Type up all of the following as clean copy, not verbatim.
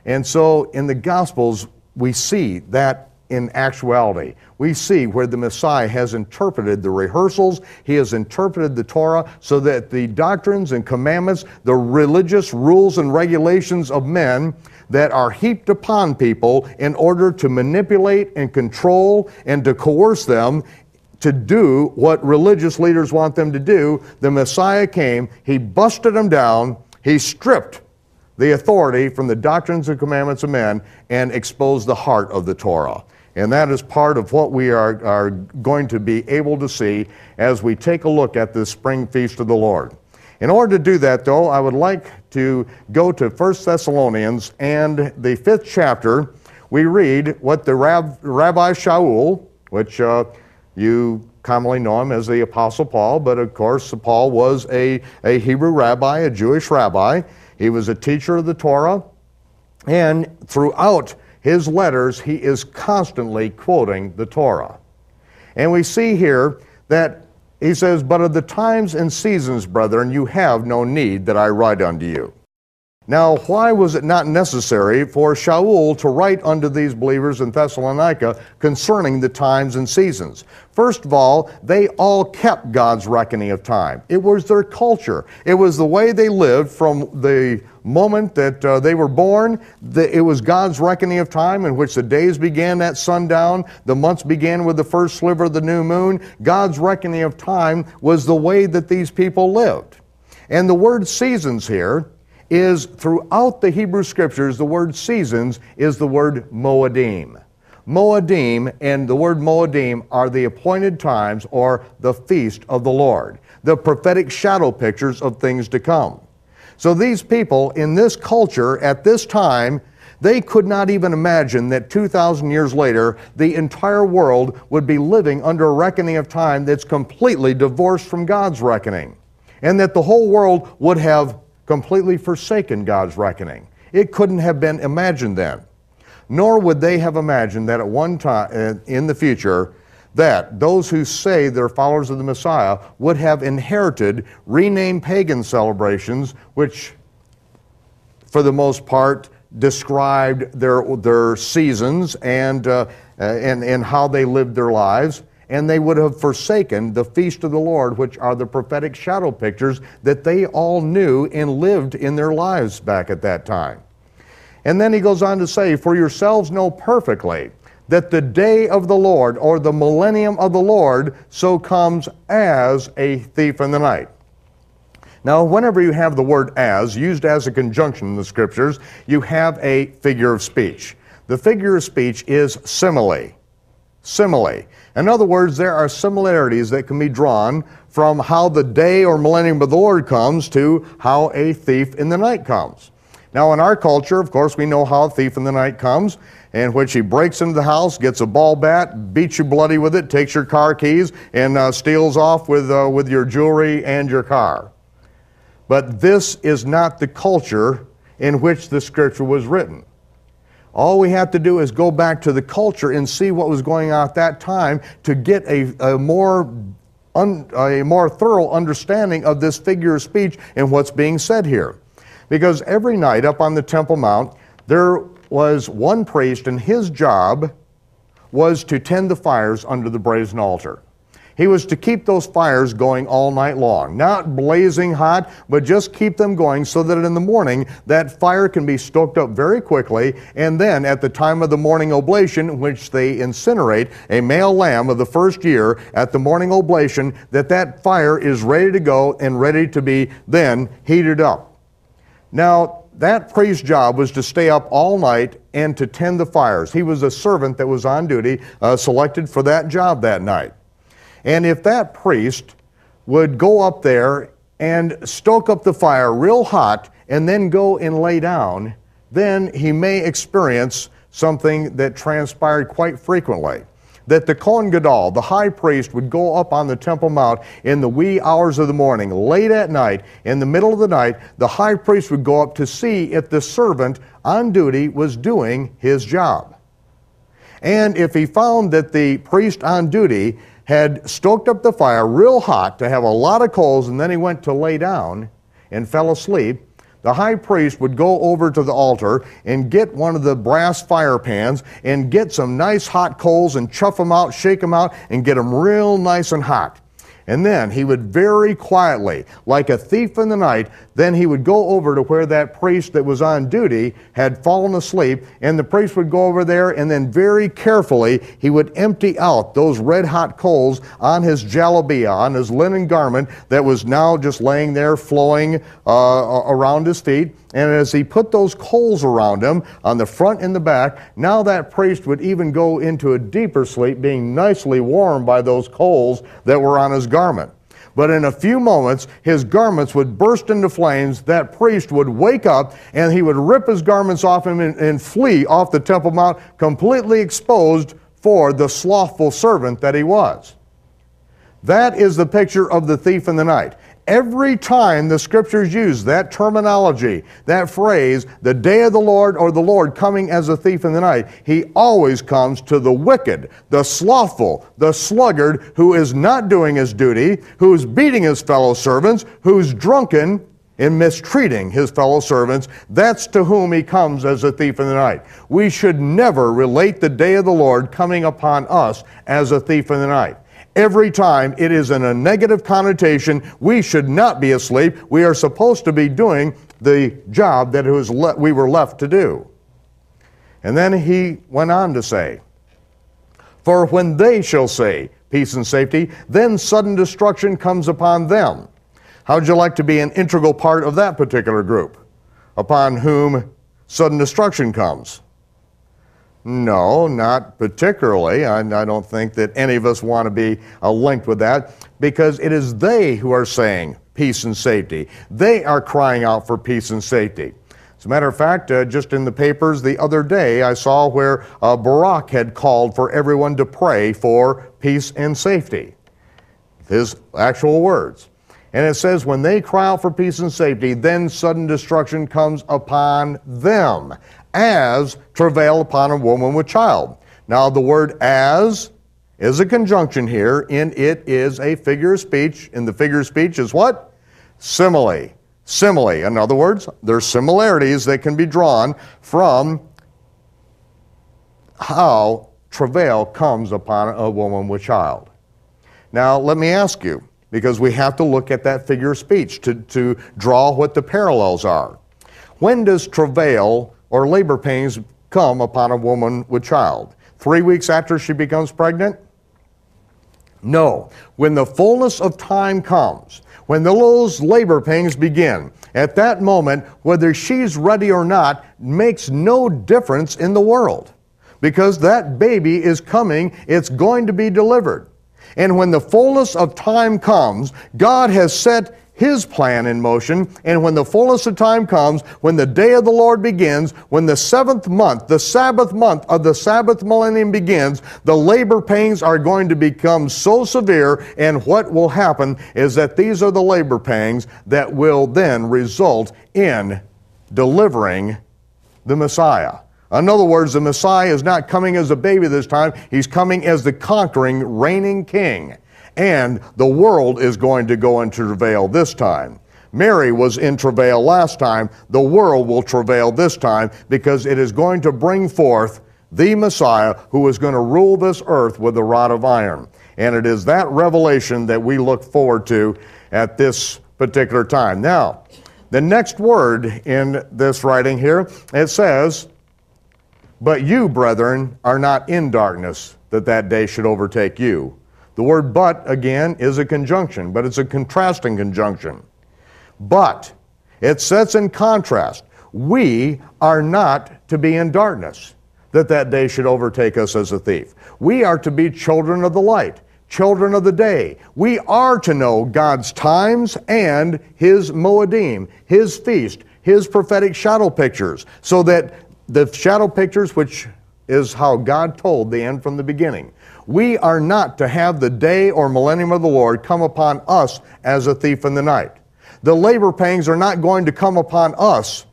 And so in the Gospels, we see that in actuality. We see where the Messiah has interpreted the rehearsals, he has interpreted the Torah, so that the doctrines and commandments, the religious rules and regulations of men that are heaped upon people in order to manipulate and control and to coerce them to do what religious leaders want them to do, the Messiah came, he busted them down, he stripped the authority from the doctrines and commandments of men and exposed the heart of the Torah. And that is part of what we are going to be able to see as we take a look at this spring feast of the Lord. In order to do that, though, I would like to go to 1 Thessalonians and the 5th chapter. We read what the Rabbi Shaul, which you commonly know him as the Apostle Paul, but of course Paul was a Hebrew rabbi, a Jewish rabbi. He was a teacher of the Torah, and throughout his letters, he is constantly quoting the Torah. And we see here that he says, "But of the times and seasons, brethren, you have no need that I write unto you." Now, why was it not necessary for Shaul to write unto these believers in Thessalonica concerning the times and seasons? First of all, they all kept God's reckoning of time. It was their culture. It was the way they lived from the moment that they were born. It was God's reckoning of time in which the days began at sundown, the months began with the first sliver of the new moon. God's reckoning of time was the way that these people lived. And the word seasons here is throughout the Hebrew Scriptures, the word seasons is the word moedim. Moedim and the word moedim are the appointed times or the feast of the Lord, the prophetic shadow pictures of things to come. So these people in this culture at this time, they could not even imagine that 2,000 years later, the entire world would be living under a reckoning of time that's completely divorced from God's reckoning, and that the whole world would have completely forsaken God's reckoning. It couldn't have been imagined then. Nor would they have imagined that at one time in the future that those who say they're followers of the Messiah would have inherited renamed pagan celebrations, which for the most part described their seasons and how they lived their lives. And they would have forsaken the feast of the Lord, which are the prophetic shadow pictures that they all knew and lived in their lives back at that time. And then he goes on to say, "For yourselves know perfectly that the day of the Lord, or the millennium of the Lord, so comes as a thief in the night." Now, whenever you have the word "as" used as a conjunction in the Scriptures, you have a figure of speech. The figure of speech is simile. Simile. In other words, there are similarities that can be drawn from how the day or millennium of the Lord comes to how a thief in the night comes. Now in our culture, of course, we know how a thief in the night comes, in which he breaks into the house, gets a ball bat, beats you bloody with it, takes your car keys, and steals off with your jewelry and your car. But this is not the culture in which the Scripture was written. All we have to do is go back to the culture and see what was going on at that time to get a more thorough understanding of this figure of speech and what's being said here. Because every night up on the Temple Mount, there was one priest, and his job was to tend the fires under the brazen altar. He was to keep those fires going all night long, not blazing hot, but just keep them going so that in the morning that fire can be stoked up very quickly, and then at the time of the morning oblation, in which they incinerate a male lamb of the first year at the morning oblation, that fire is ready to go and ready to be then heated up. Now, that priest's job was to stay up all night and to tend the fires. He was a servant that was on duty, selected for that job that night. And if that priest would go up there and stoke up the fire real hot and then go and lay down, then he may experience something that transpired quite frequently. That the Kohen Gadol, the high priest, would go up on the Temple Mount in the wee hours of the morning, late at night, in the middle of the night, the high priest would go up to see if the servant on duty was doing his job. And if he found that the priest on duty had stoked up the fire real hot to have a lot of coals, and then he went to lay down and fell asleep, the high priest would go over to the altar and get one of the brass fire pans and get some nice hot coals and chuff them out, shake them out, and get them real nice and hot. And then he would very quietly, like a thief in the night, then he would go over to where that priest that was on duty had fallen asleep, and the priest would go over there, and then very carefully he would empty out those red hot coals on his jalabia, on his linen garment that was now just laying there flowing around his feet. And as he put those coals around him on the front and the back, now that priest would even go into a deeper sleep, being nicely warmed by those coals that were on his garment. But in a few moments, his garments would burst into flames. That priest would wake up, and he would rip his garments off him and flee off the Temple Mount, completely exposed for the slothful servant that he was. That is the picture of the thief in the night. Every time the scriptures use that terminology, that phrase, the day of the Lord or the Lord coming as a thief in the night, he always comes to the wicked, the slothful, the sluggard who is not doing his duty, who is beating his fellow servants, who's drunken in mistreating his fellow servants. That's to whom he comes as a thief in the night. We should never relate the day of the Lord coming upon us as a thief in the night. Every time it is in a negative connotation. We should not be asleep. We are supposed to be doing the job that we were left to do. And then he went on to say, for when they shall say peace and safety, then sudden destruction comes upon them. How'd you like to be an integral part of that particular group, upon whom sudden destruction comes? No, not particularly. I don't think that any of us want to be linked with that, because it is they who are saying peace and safety. They are crying out for peace and safety. As a matter of fact, just in the papers the other day, I saw where Barack had called for everyone to pray for peace and safety. His actual words. And it says, when they cry out for peace and safety, then sudden destruction comes upon them, as travail upon a woman with child. Now the word as is a conjunction here, and it is a figure of speech, and the figure of speech is what? Simile. Simile. In other words, there's similarities that can be drawn from how travail comes upon a woman with child. Now let me ask you, because we have to look at that figure of speech to draw what the parallels are. When does travail or labor pains come upon a woman with child? 3 weeks after she becomes pregnant? No. When the fullness of time comes, when those labor pains begin, at that moment, whether she's ready or not makes no difference in the world, because that baby is coming, it's going to be delivered. And when the fullness of time comes, God has set His plan in motion, and when the fullness of time comes, when the day of the Lord begins, when the 7th month, the Sabbath month of the Sabbath millennium begins, the labor pains are going to become so severe, and what will happen is that these are the labor pains that will then result in delivering the Messiah. In other words, the Messiah is not coming as a baby this time. He's coming as the conquering, reigning king. And the world is going to go into travail this time. Mary was in travail last time. The world will travail this time, because it is going to bring forth the Messiah who is going to rule this earth with a rod of iron. And it is that revelation that we look forward to at this particular time. Now, the next word in this writing here, it says, but you, brethren, are not in darkness, that day should overtake you. The word but, again, is a conjunction, but it's a contrasting conjunction. But, it sets in contrast, we are not to be in darkness, that day should overtake us as a thief. We are to be children of the light, children of the day. We are to know God's times and His Moedim, His feast, His prophetic shadow pictures, so that the shadow pictures, which is how God told the end from the beginning. We are not to have the day or millennium of the Lord come upon us as a thief in the night. The labor pangs are not going to come upon us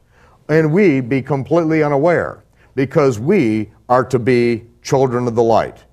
and we be completely unaware, because we are to be children of the light.